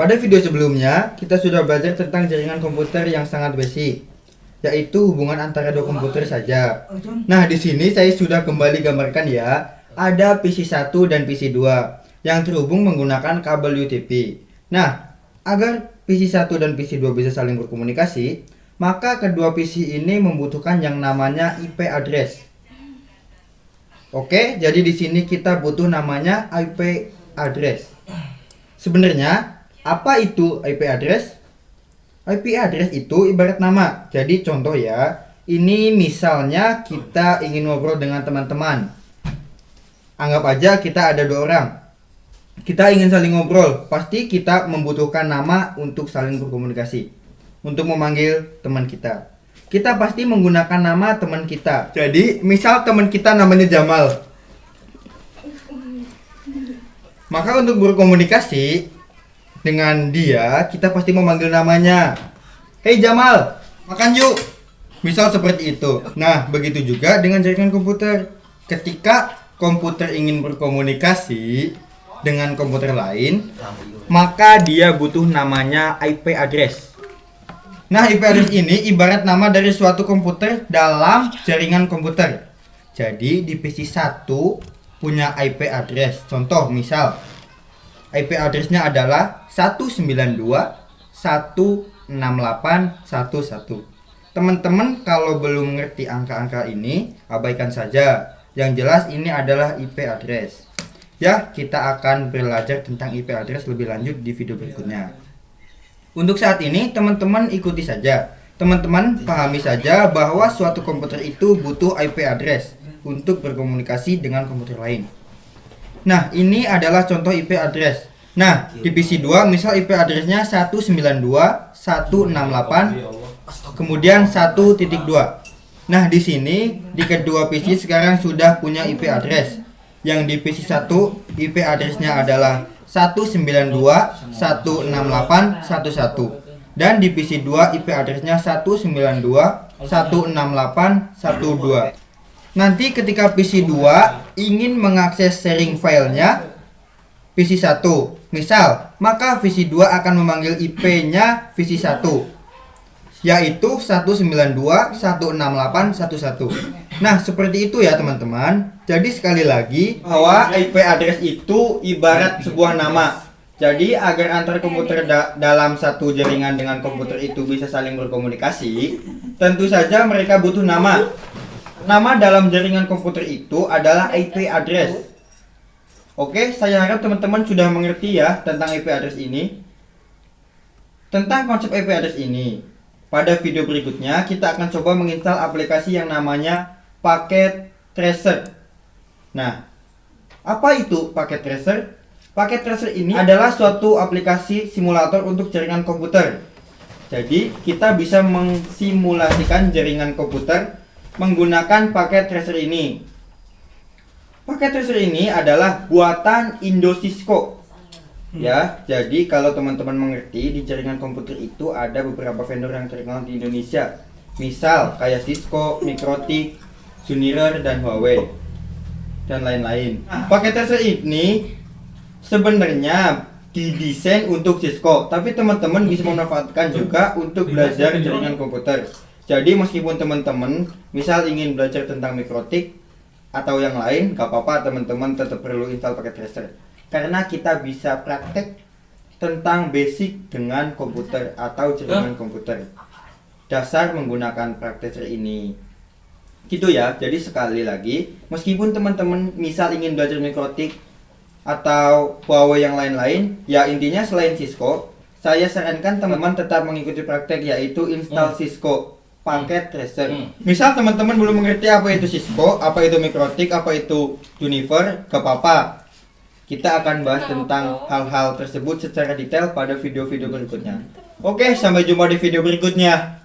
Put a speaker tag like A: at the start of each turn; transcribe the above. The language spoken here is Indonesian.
A: Pada video sebelumnya, kita sudah belajar tentang jaringan komputer yang sangat basic, yaitu hubungan antara dua komputer saja. Nah, di sini saya sudah kembali gambarkan ya, ada PC 1 dan PC 2 yang terhubung menggunakan kabel UTP. Nah, agar PC 1 dan PC 2 bisa saling berkomunikasi, maka kedua PC ini membutuhkan yang namanya IP address. Oke, jadi di sini kita butuh namanya IP address. Sebenarnya apa itu IP address? IP address itu ibarat nama. Jadi contoh ya, ini misalnya kita ingin ngobrol dengan teman-teman. Anggap aja kita ada 2 orang. Kita ingin saling ngobrol, pasti kita membutuhkan nama untuk saling berkomunikasi. Untuk memanggil teman kita, kita pasti menggunakan nama teman kita. Jadi misal teman kita namanya Jamal, maka untuk berkomunikasi dengan dia, kita pasti memanggil namanya. Hei Jamal, makan yuk. Misal seperti itu. Nah, begitu juga dengan jaringan komputer. Ketika komputer ingin berkomunikasi dengan komputer lain, maka dia butuh namanya IP address. Nah, IP address ini ibarat nama dari suatu komputer dalam jaringan komputer. Jadi di PC 1 punya IP address. Contoh misal IP address-nya adalah 192.168.1.1. Teman-teman kalau belum ngerti angka-angka ini, abaikan saja. Yang jelas ini adalah IP address. Ya, kita akan belajar tentang IP address lebih lanjut di video berikutnya. Untuk saat ini, teman-teman ikuti saja. Teman-teman pahami saja bahwa suatu komputer itu butuh IP address untuk berkomunikasi dengan komputer lain. Nah, ini adalah contoh IP address. Nah, di PC 2 misal IP address-nya 192.168 kemudian 1.2. Nah, di sini di kedua PC sekarang sudah punya IP address. Yang di PC 1 IP address-nya adalah 192.168.1.1 dan di PC 2 IP address-nya 192.168.1.2. Nanti ketika PC 2 ingin mengakses sharing filenya PC 1 misal, maka PC 2 akan memanggil IP-nya PC 1 yaitu 192.168.1.1. Nah, seperti itu ya teman-teman. Jadi sekali lagi bahwa IP address itu ibarat sebuah nama. Jadi agar antar komputer dalam satu jaringan dengan komputer itu bisa saling berkomunikasi, tentu saja mereka butuh nama. Nama dalam jaringan komputer itu adalah IP address. Oke, saya harap teman-teman sudah mengerti ya tentang IP address ini. Tentang konsep IP address ini, pada video berikutnya kita akan coba menginstal aplikasi yang namanya Packet Tracer. Nah, apa itu Packet Tracer? Packet Tracer ini adalah suatu aplikasi simulator untuk jaringan komputer. Jadi, kita bisa mensimulasikan jaringan komputer menggunakan Packet Tracer ini. Packet Tracer ini adalah buatan Indosisco. Ya, jadi kalau teman-teman mengerti, di jaringan komputer itu ada beberapa vendor yang terkenal di Indonesia. Misal kayak Cisco, Mikrotik, Junior, dan Huawei dan lain-lain. Packet Tracer ini sebenarnya didesain untuk Cisco, tapi teman-teman bisa memanfaatkan juga untuk belajar jaringan komputer. Jadi meskipun teman-teman misal ingin belajar tentang Mikrotik atau yang lain, gak apa-apa, teman-teman tetap perlu install Packet Tracer karena kita bisa praktek tentang basic dengan komputer atau jaringan komputer dasar menggunakan Packet Tracer ini. Gitu ya. Jadi sekali lagi, meskipun teman-teman misal ingin belajar Mikrotik atau Huawei yang lain-lain, ya intinya selain Cisco, saya sarankan teman-teman tetap mengikuti praktek, yaitu install Cisco Packet Tracer. Misal teman-teman belum mengerti apa itu Cisco, apa itu Mikrotik, apa itu Juniper, gak apa-apa. Kita akan bahas tentang hal-hal tersebut secara detail pada video-video berikutnya. Oke, sampai jumpa di video berikutnya.